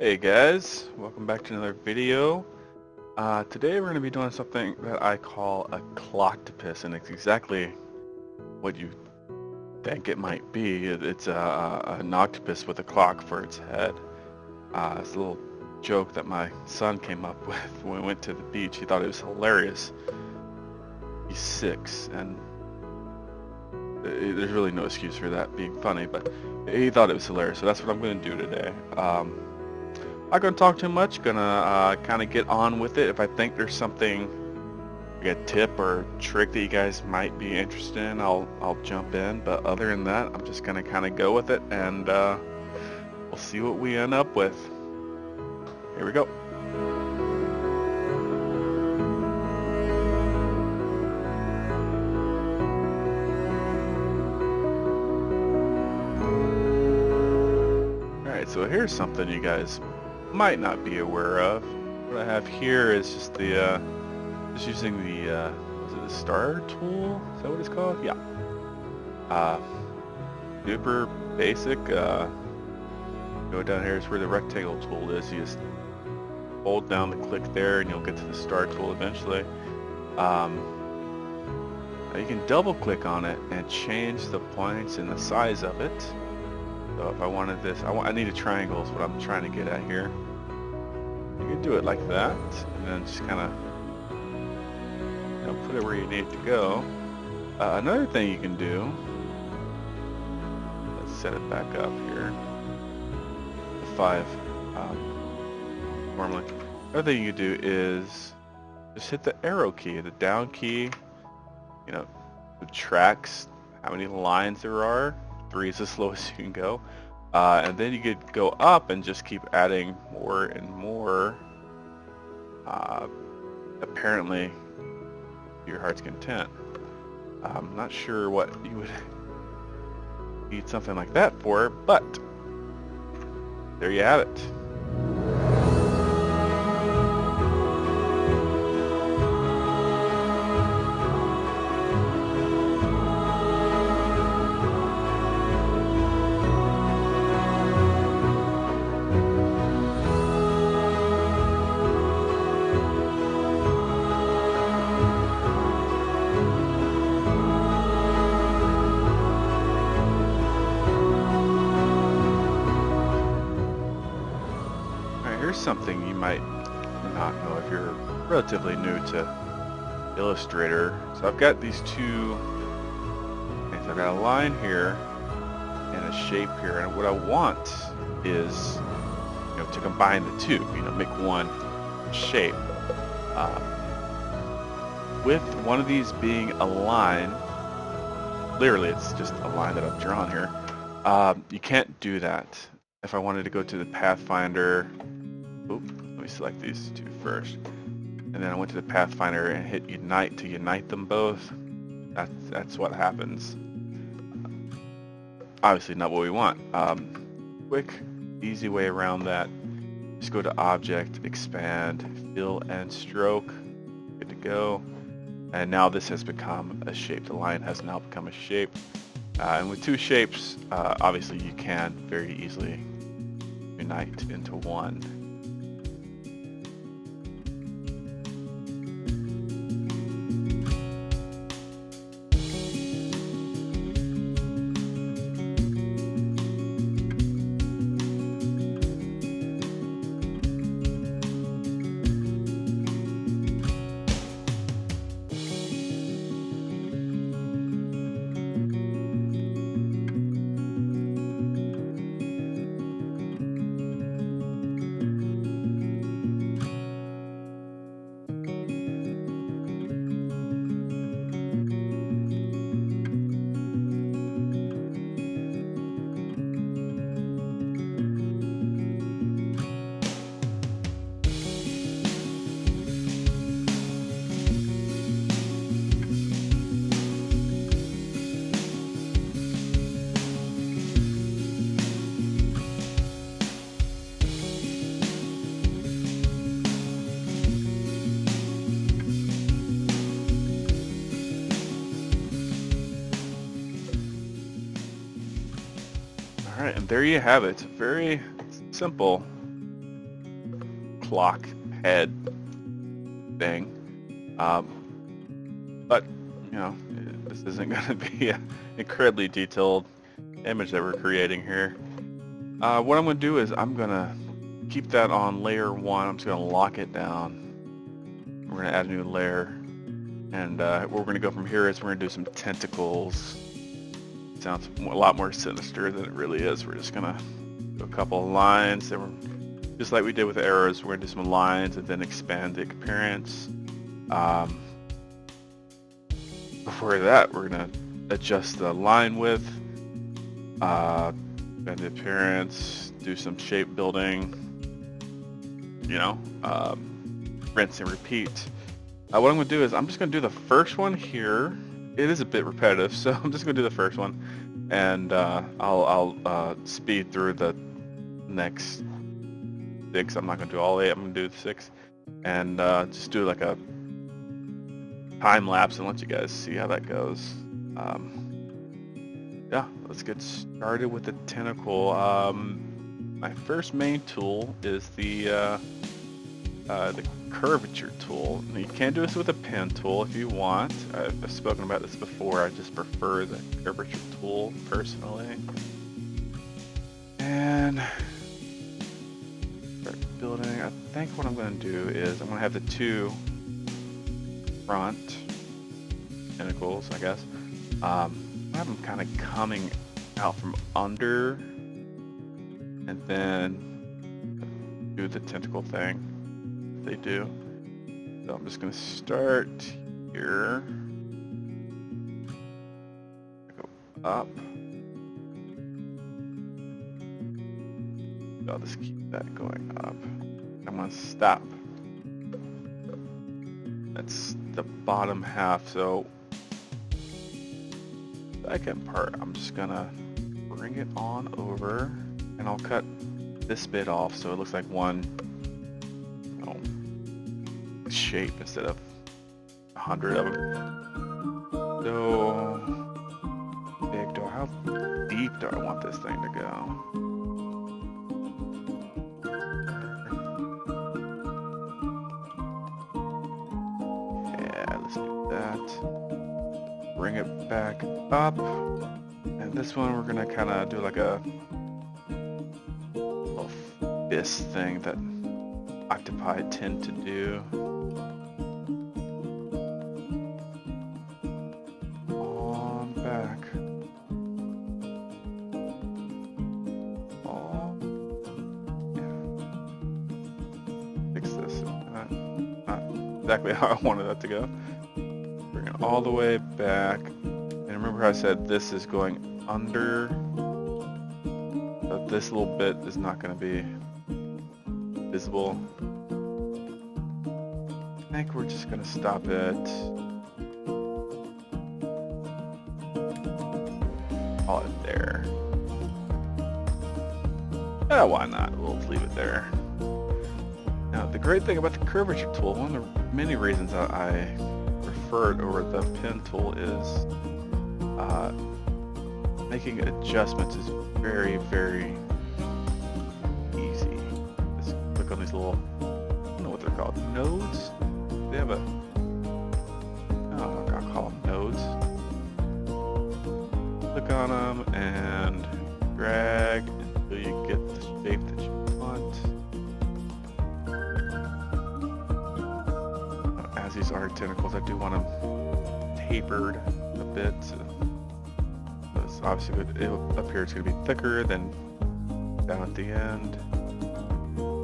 Hey guys, welcome back to another video. Today we're going to be doing something that I call a Clocktopus, and it's exactly what you think it might be. It's an octopus with a clock for its head. It's a little joke that my son came up with when we went to the beach. He thought it was hilarious. He's 6, and there's really no excuse for that being funny, but he thought it was hilarious, so that's what I'm going to do today. Not gonna talk too much. Gonna kind of get on with it. If I think there's something, like a tip or trick that you guys might be interested in, I'll jump in. But other than that, I'm just gonna kind of go with it, and we'll see what we end up with. Here we go. All right, so here's something you guys might not be aware of. What I have here is just the just using the is it the star tool? Is that what it's called? Yeah. Super basic. Go down here is where the rectangle tool is. You just hold down the click there, and you'll get to the star tool eventually. Now you can double click on it and change the points and the size of it. So if I wanted this, I need a triangle is what I'm trying to get at here. You can do it like that, and then just kind of put it where you need it to go. Another thing you can do, let's set it back up here, 5 normally. Another thing you can do is just hit the arrow key, the down key, subtracts how many lines there are. 3 is the slowest you can go. And then you could go up and just keep adding more and more, apparently, to your heart's content. I'm not sure what you would need something like that for, but there you have it. Here's something you might not know if you're relatively new to Illustrator. So I've got these two things. I've got a line here and a shape here, and what I want is to combine the two, make one shape. With one of these being a line, literally it's just a line that I've drawn here, you can't do that. If I wanted to go to the Pathfinder, let me select these two first, and then I went to the Pathfinder and hit unite to unite them both. That's what happens. Obviously not what we want. Quick, easy way around that. Just go to Object, Expand, Fill and Stroke. Good to go. And now this has become a shape. The line has now become a shape. And with two shapes, obviously you can very easily unite into one. Alright, and there you have it. Very simple clock head thing. But you know, this isn't going to be an incredibly detailed image that we're creating here. What I'm going to do is I'm going to keep that on layer 1. I'm just going to lock it down. We're going to add a new layer, and where we're going to go from here is we're going to do some tentacles. Sounds a lot more sinister than it really is. We're just going to do a couple of lines, and we're, just like we did with the arrows, we're going to do some lines and then expand the appearance. Before that, we're going to adjust the line width, expand the appearance, do some shape building, you know, rinse and repeat. What I'm going to do is I'm just going to do the first one here. It is a bit repetitive, so I'm just going to do the first one, and I'll speed through the next 6. I'm not going to do all 8. I'm going to do 6, and just do like a time lapse and let you guys see how that goes. Yeah, let's get started with the tentacle. My first main tool is the curvature tool. Now, you can do this with a pen tool if you want. I've spoken about this before. I just prefer the curvature tool personally. And start building. I think what I'm going to do is I'm going to have the 2 front tentacles, I guess. I have them kind of coming out from under, and then do the tentacle thing. They do. So I'm just going to start here. Go up. I'll just keep that going up. I'm going to stop. That's the bottom half. So second part, I'm just going to bring it on over, and I'll cut this bit off so it looks like one shape instead of 100 of them. So big how deep do I want this thing to go? Yeah, let's do that. Bring it back up, and this one we're gonna kind of do like a little fist thing that octopi tend to do. On back. Oh, yeah. Fix this. Not exactly how I wanted that to go. Bring it all the way back. And remember how I said this is going under? So this little bit is not going to be visible. I think we're just going to stop it. Call it there. Yeah, why not? We'll leave it there. Now, the great thing about the curvature tool, one of the many reasons I prefer it over the pen tool is making adjustments is very, very easy. Just click on these little, I don't know what they're called, nodes? They have a, I'll call them nodes. Click on them and drag until you get the shape that you want. As these are tentacles, I do want them tapered a bit. It's obviously it up here it's going to be thicker than down at the end.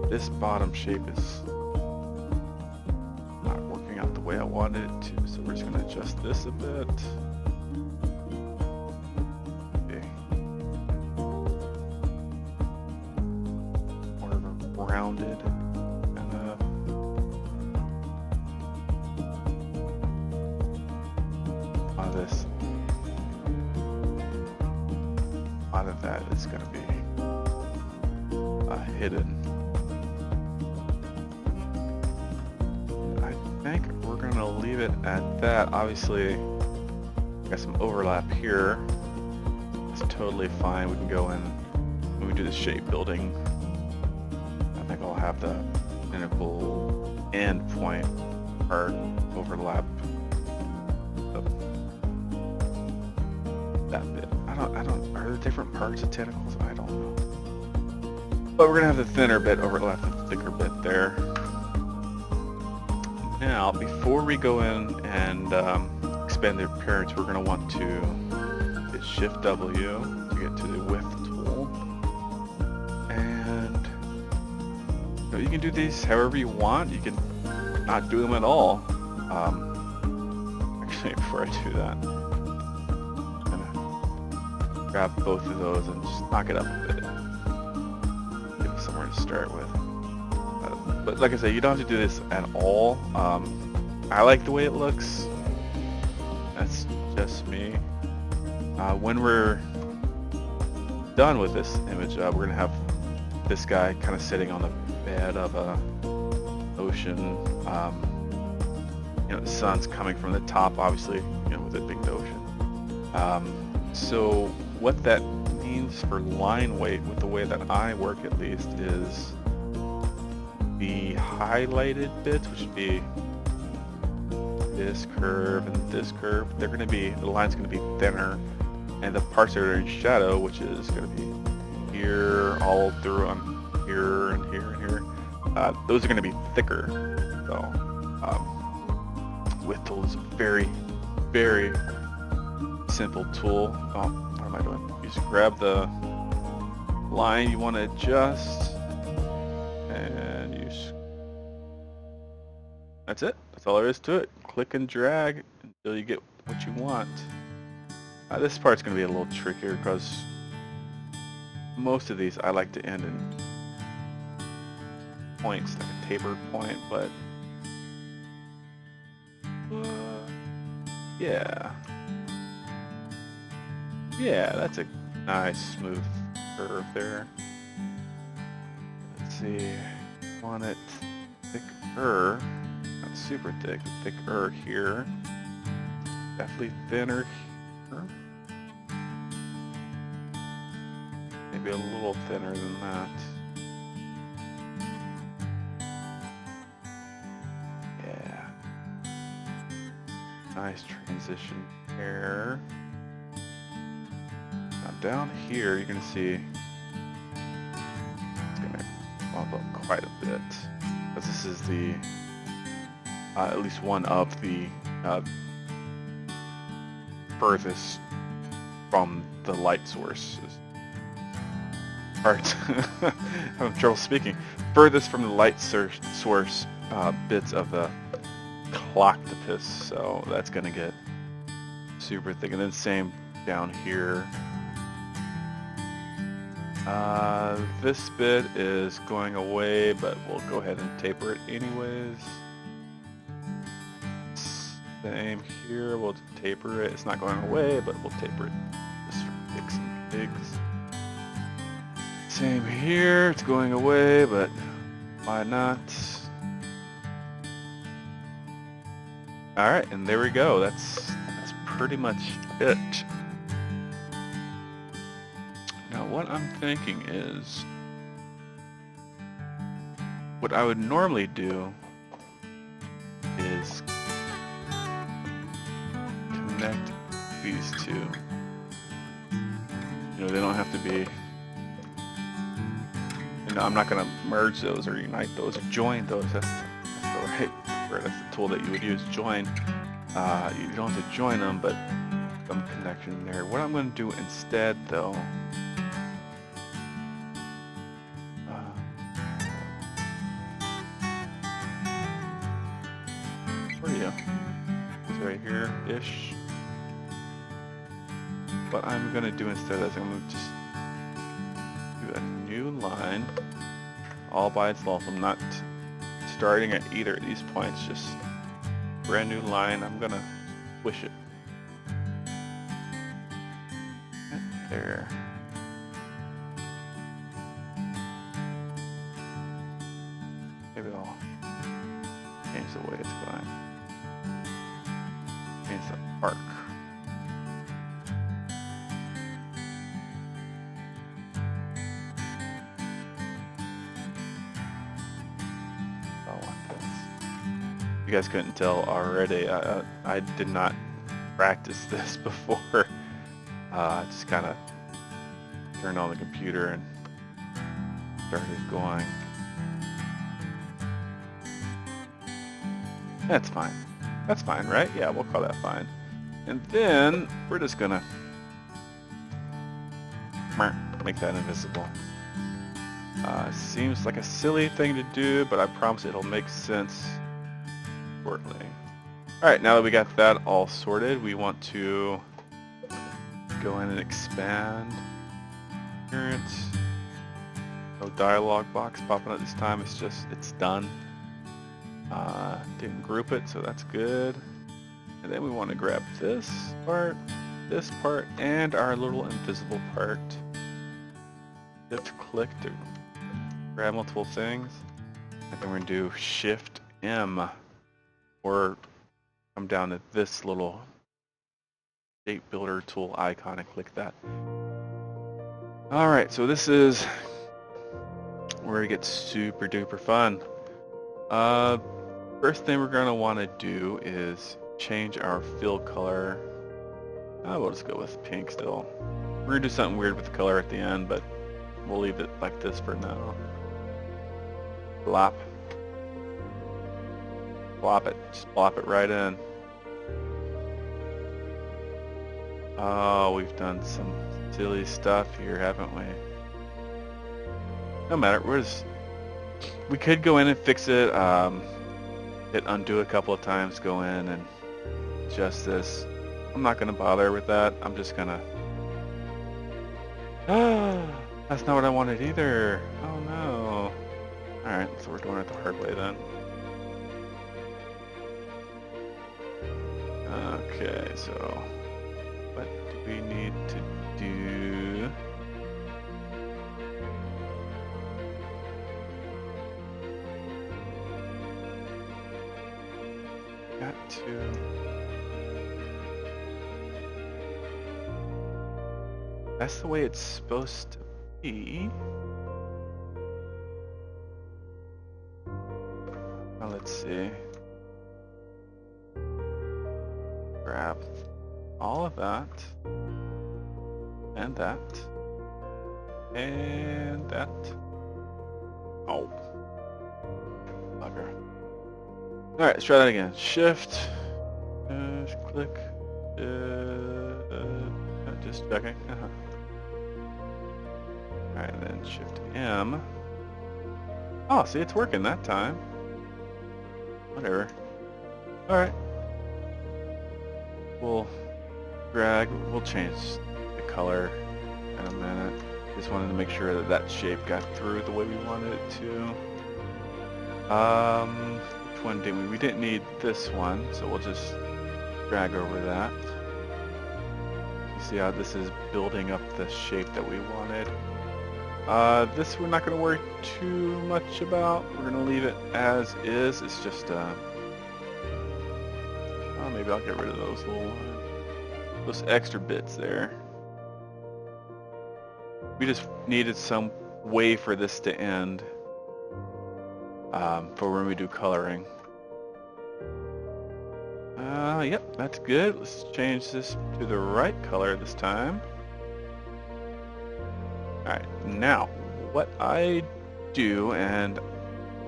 This bottom shape is not working out the way I wanted it to, so we're just going to adjust this a bit. Okay. More of a rounded kind of. On this. Out of that is going to be hidden. I think we're going to leave it at that. Obviously, got some overlap here. It's totally fine. We can go in when we do the shape building. I think I'll have the tentacle end point part overlap of that bit. Are there different parts of tentacles? I don't know. But we're gonna have the thinner bit overlap the thicker bit there. Now, before we go in and expand the appearance, we're gonna want to hit Shift W to get to the width tool. And you can do these however you want. You can not do them at all. Actually, before I do that, I'm gonna grab both of those and just knock it up a bit. Give us somewhere to start with. But like I said, you don't have to do this at all. I like the way it looks. That's just me. When we're done with this image, we're gonna have this guy kind of sitting on the bed of a ocean. The sun's coming from the top, obviously, with it being the ocean. So what that means for line weight, with the way that I work at least, is the highlighted bits, which would be this curve and this curve, the line's going to be thinner, and the parts that are in shadow, which is going to be here, all through on here and here and here, those are going to be thicker. So width tool is a very, very simple tool. What am I doing? You just grab the line you want to adjust, and that's it. That's all there is to it. Click and drag until you get what you want. This part's going to be a little trickier because most of these I like to end in points, like a tapered point, but yeah, that's a nice smooth curve there. Let's see, want it thicker, not super thick, thicker here, definitely thinner here, maybe a little thinner than that. Yeah, nice transition there. Now down here you're going to see it's going to bump up quite a bit, because this is the at least one of the furthest from the light source. Part I'm having trouble speaking. Furthest from the light source bits of the Clocktopus, so that's gonna get super thick. And then same down here. This bit is going away, but we'll go ahead and taper it anyways. Same here, we'll taper it. It's not going away, but we'll taper it just for kicks and pigs. Same here, it's going away, but why not? Alright, and there we go. That's pretty much it. Now what I'm thinking is, what I would normally do is connect these two. They don't have to be, I'm not going to merge those or unite those or join those. That's the right word. That's the tool that you would use, join. You don't have to join them, but some connection there. What I'm going to do instead, though, where are you? It's right here-ish. What I'm going to do instead is I'm going to just do a new line all by itself. I'm not starting at either of these points, just brand new line. I'm gonna squish it right there. Maybe I'll change the way it's going. Change the arc. guys couldn't tell already, I did not practice this before. Just kind of turned on the computer and started going. That's fine. That's fine, right? Yeah, we'll call that fine. And then we're just gonna make that invisible. Seems like a silly thing to do, but I promise it'll make sense shortly. Alright, now that we got that all sorted, we want to go in and expand appearance. No dialog box popping up this time, it's done. Didn't group it, so that's good. And then we want to grab this part, and our little invisible part. Shift click to grab multiple things. And then we're going to do Shift M, or come down to this little shape builder tool icon and click that. Alright, so this is where it gets super duper fun. First thing we're going to want to do is change our fill color. We'll just go with pink still. We're going to do something weird with the color at the end, but we'll leave it like this for now. Plop. Plop it. Just plop it right in. Oh, we've done some silly stuff here, haven't we? No matter. We could go in and fix it. Hit undo a couple of times, go in and adjust this. I'm not going to bother with that. I'm just going to... that's not what I wanted either. Oh no. Alright, so we're doing it the hard way then. Okay, so what do we need to do? Got to... That's the way it's supposed to be. Now let's see. Grab all of that. And that. And that. Oh. Bugger. Alright, let's try that again. Shift. Click. Just checking. Alright, and then Shift M. Oh, see, it's working that time. Whatever. Alright. We'll drag, we'll change the color in a minute. Just wanted to make sure that that shape got through the way we wanted it to. Which one did we? We didn't need this one, so we'll just drag over that. You see how this is building up the shape that we wanted. This we're not going to worry too much about. We're going to leave it as is. It's just, oh, maybe I'll get rid of those extra bits there. We just needed some way for this to end, for when we do coloring. Yep, that's good. Let's change this to the right color this time. Alright, now, what I do, and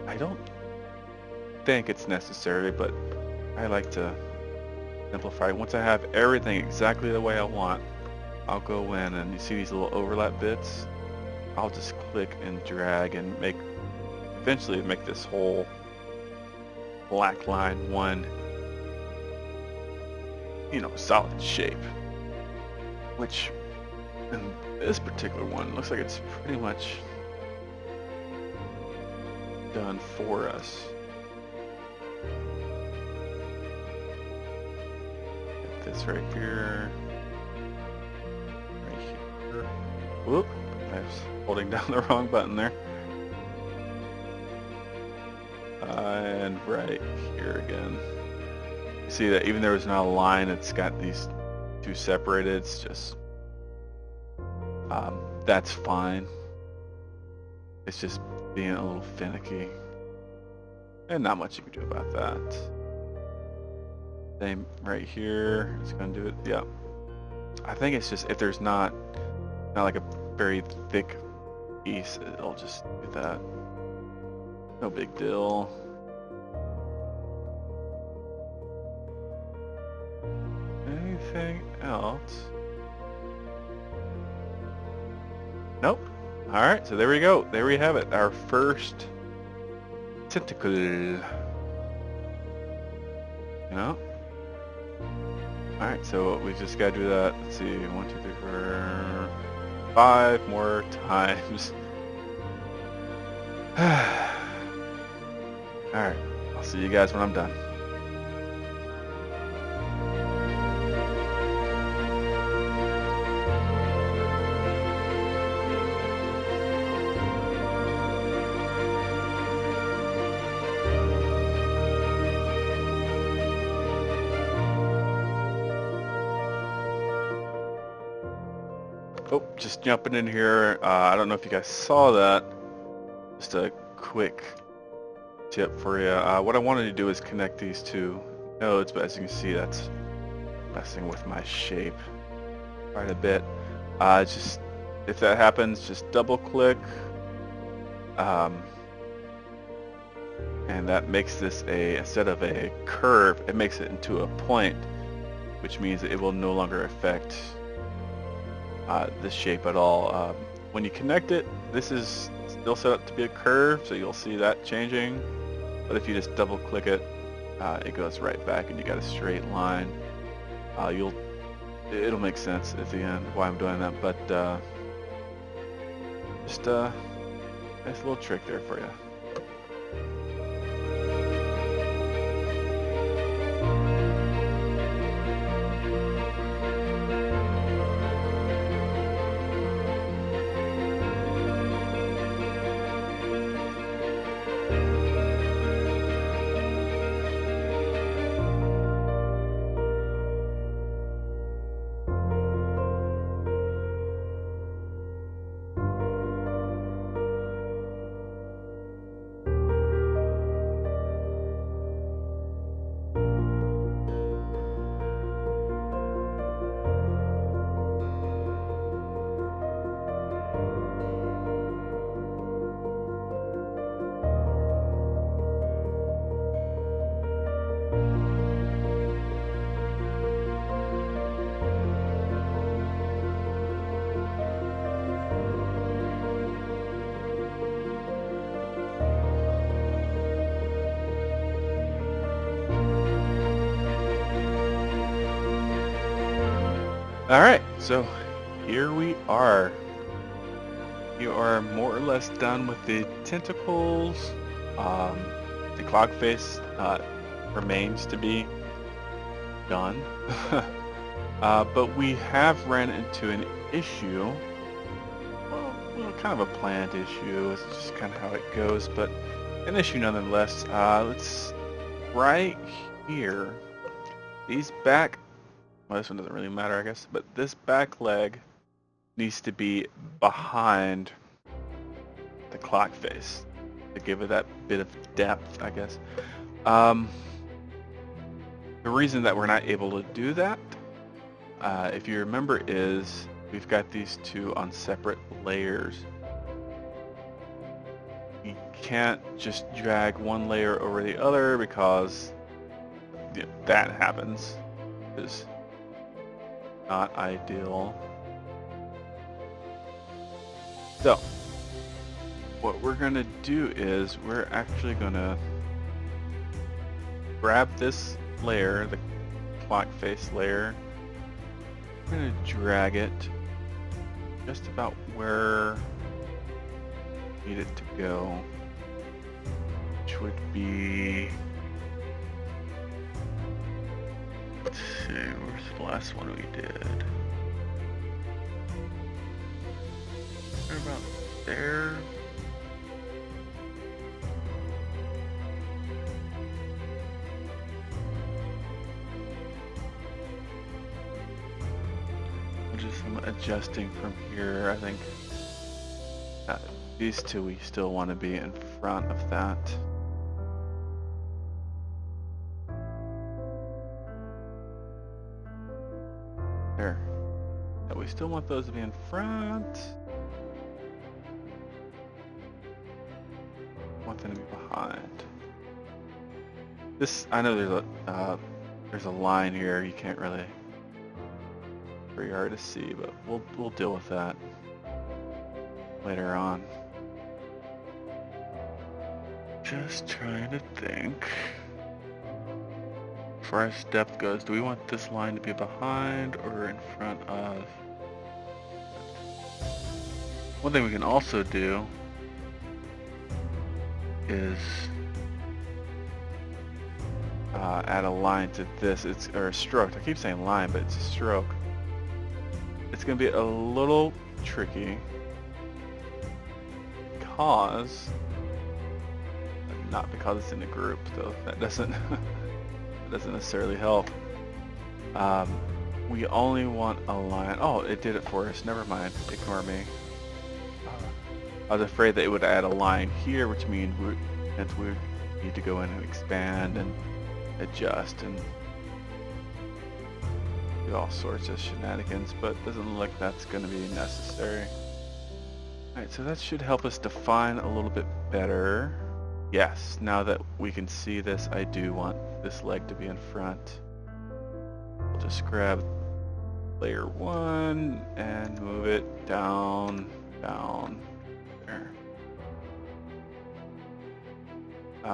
I don't think it's necessary, but I like to simplify. Once I have everything exactly the way I want, I'll go in and you see these little overlap bits? I'll just click and drag and eventually make this whole black line one, solid shape. Which, in this particular one, looks like it's pretty much done for us. Get this right here. Right here. Whoop! I was holding down the wrong button there. And right here again. You see that even though there's not a line, it's got these two separated. It's just that's fine. It's just being a little finicky, and not much you can do about that. Same right here. It's gonna do it. Yeah. I think it's just if there's not like a very thick piece, it'll just do that. No big deal. Anything else? Nope. All right, so there we go. There we have it. Our first tentacle. You know? All right, so we just gotta do that. Let's see, 1, 2, 3, 4, 5 more times. All right, I'll see you guys when I'm done. Oh, just jumping in here. I don't know if you guys saw that. Just a quick tip for you. What I wanted to do is connect these two nodes, but as you can see, that's messing with my shape quite a bit. Just if that happens, just double click, and that makes this instead of a curve, it makes it into a point, which means it will no longer affect this shape at all. When you connect it, this is still set up to be a curve, so you'll see that changing. But if you just double click it, it goes right back and you got a straight line. It'll make sense at the end why I'm doing that, but just a nice little trick there for you. All right, so here we are. You are more or less done with the tentacles. The clock face remains to be done. But we have ran into an issue. Well, kind of a planned issue. It's just kind of how it goes, but an issue nonetheless. Let's right here. These back. Well, this one doesn't really matter, I guess, but this back leg needs to be behind the clock face to give it that bit of depth, I guess. The reason that we're not able to do that, if you remember, is we've got these two on separate layers. You can't just drag one layer over the other because that happens. It's not ideal. So, what we're gonna do is we're actually gonna grab this layer, the clock face layer. We're gonna drag it just about where we need it to go, which would be, let's see, where's the last one we did? Right about there. Just some adjusting from here. I think these two we still want to be in front of that. still want those to be in front. I want them to be behind. This, I know there's a line here you can't really, very hard to see, but we'll deal with that later on. Just trying to think. As far as depth goes, do we want this line to be behind or in front of? One thing we can also do is add a line to this. Or a stroke. I keep saying line, but it's a stroke. It's going to be a little tricky because, not because it's in a group, though. That doesn't necessarily help. We only want a line. Oh, it did it for us. Never mind. Ignore me. I was afraid that it would add a line here, which means we need to go in and expand and adjust and do all sorts of shenanigans, but it doesn't look like that's going to be necessary. Alright, so that should help us define a little bit better. Yes, now that we can see this, I do want this leg to be in front. We'll just grab layer 1 and move it down, down, there.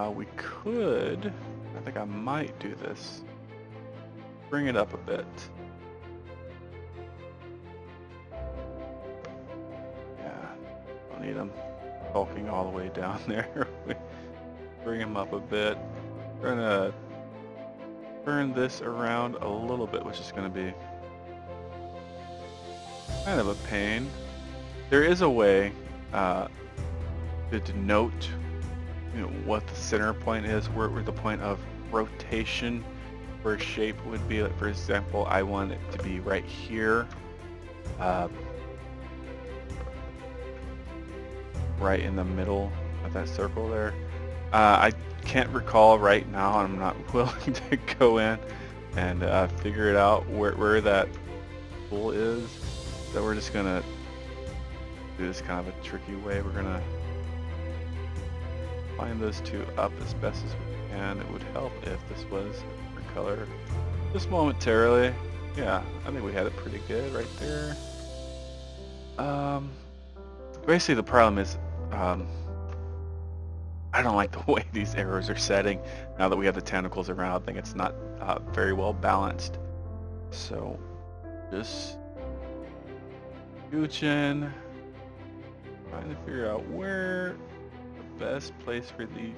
We could, I think I might do this, bring it up a bit. Yeah, don't need them bulking all the way down there. Bring them up a bit. We're gonna turn this around a little bit, which is gonna be kind of a pain. There is a way to denote, what the center point is, where the point of rotation for a shape would be. Like, for example, I want it to be right here, right in the middle of that circle there. I can't recall right now. I'm not willing to go in and figure it out where that tool is. So we're just gonna do this kind of a tricky way. We're gonna line those two up as best as we can. It would help if this was a different color. Just momentarily. Yeah, I think we had it pretty good right there. Basically the problem is, I don't like the way these arrows are setting. Now that we have the tentacles around, I think it's not very well balanced. So just scooching, trying to figure out where the best place for these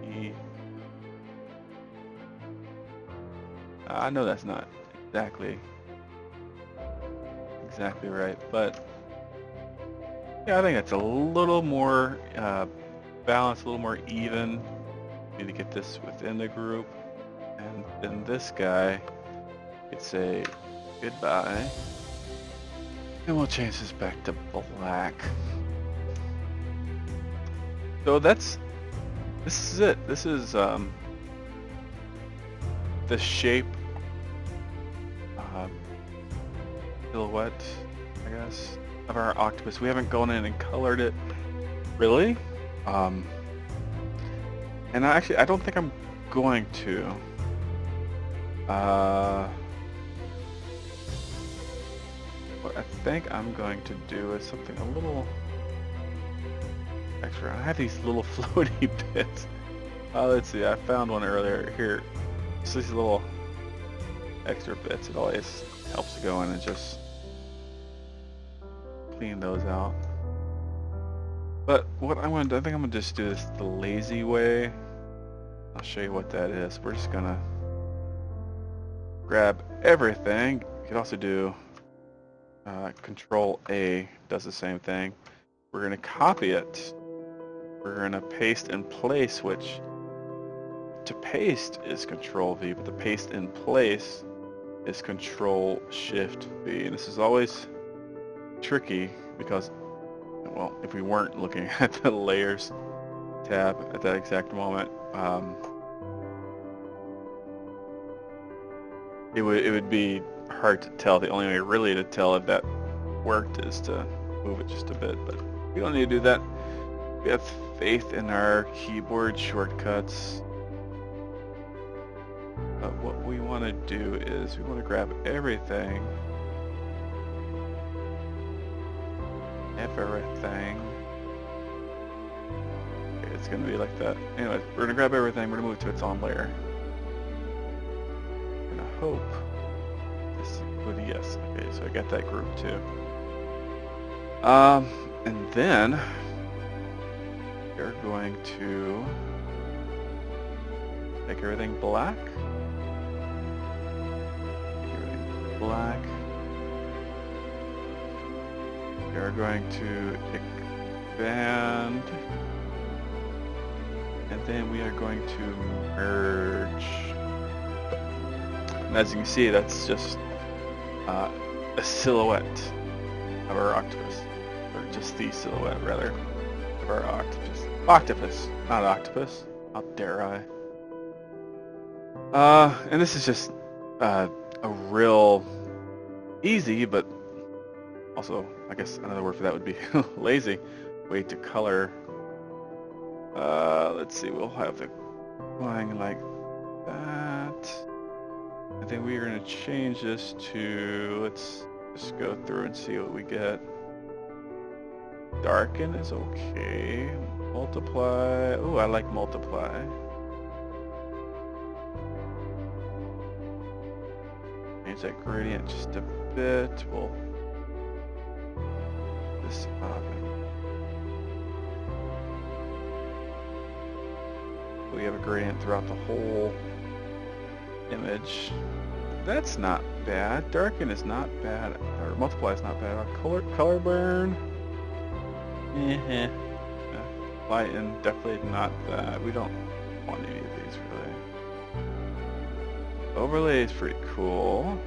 be. I know that's not exactly right, but yeah, I think it's a little more balanced, a little more even. Need to get this within the group, and then this guy could say goodbye, and we'll change this back to black. So this is it. This is the shape silhouette, I guess, of our octopus. We haven't gone in and colored it really. And I don't think I'm going to. What I think I'm going to do is something a little extra. I have these little floaty bits. Let's see, I found one earlier here. It's these little extra bits. It always helps to go in and just clean those out. But what I want to do, I think I'm going to just do this the lazy way. I'll show you what that is. We're just going to grab everything. You can also do Control A, does the same thing. We're going to copy it. We're going to paste in place, which to paste is Control V, but to paste in place is Control Shift V. And this is always tricky because, well, if we weren't looking at the layers tab at that exact moment, it would be hard to tell. The only way really to tell if that worked is to move it just a bit, but we don't need to do that. We have faith in our keyboard shortcuts. But what we want to do is we want to grab everything. Everything. Okay, it's going to be like that. Anyway, we're going to grab everything. We're going to move it to its own layer. We're going to hope this would yes. Okay, so I got that group too. And then we're going to make everything black. Make everything black. We are going to expand. And then we are going to merge. And as you can see, that's just a silhouette of our octopus. Or just the silhouette, rather, of our octopus. Octopus, not octopus. How dare I? And this is just a real easy, but also, I guess another word for that would be lazy way to color. Let's see, we'll have it going like that. I think we're going to change this to, let's just go through and see what we get. Darken is okay. Multiply. Oh, I like multiply. Change that gradient just a bit. We'll this up. We have a gradient throughout the whole image. That's not bad. Darken is not bad. Or multiply is not bad. Color burn. Lighten, definitely not that. We don't want any of these really. Overlay is pretty cool.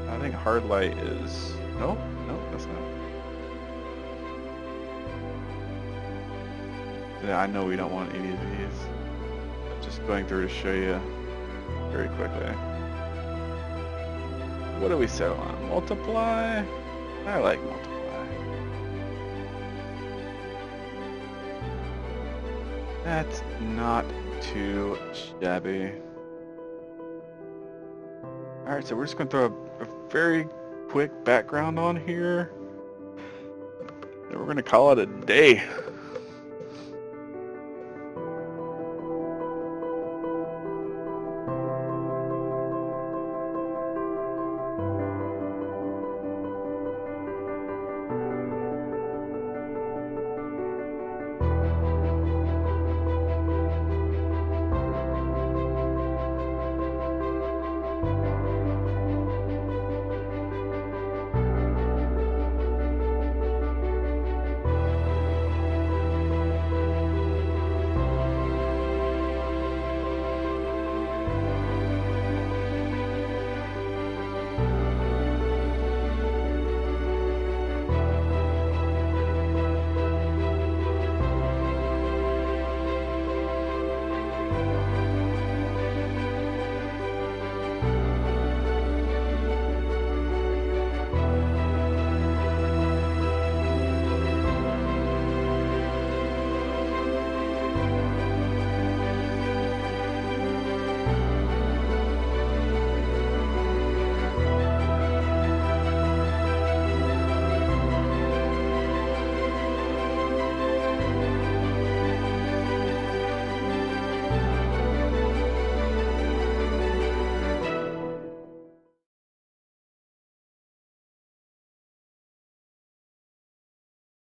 I think hard light is no, that's not. Yeah, I know we don't want any of these. I'm just going through to show you very quickly. What do we settle on? Multiply? I like multiply. That's not too shabby. Alright, so we're just going to throw a very quick background on here. And we're going to call it a day.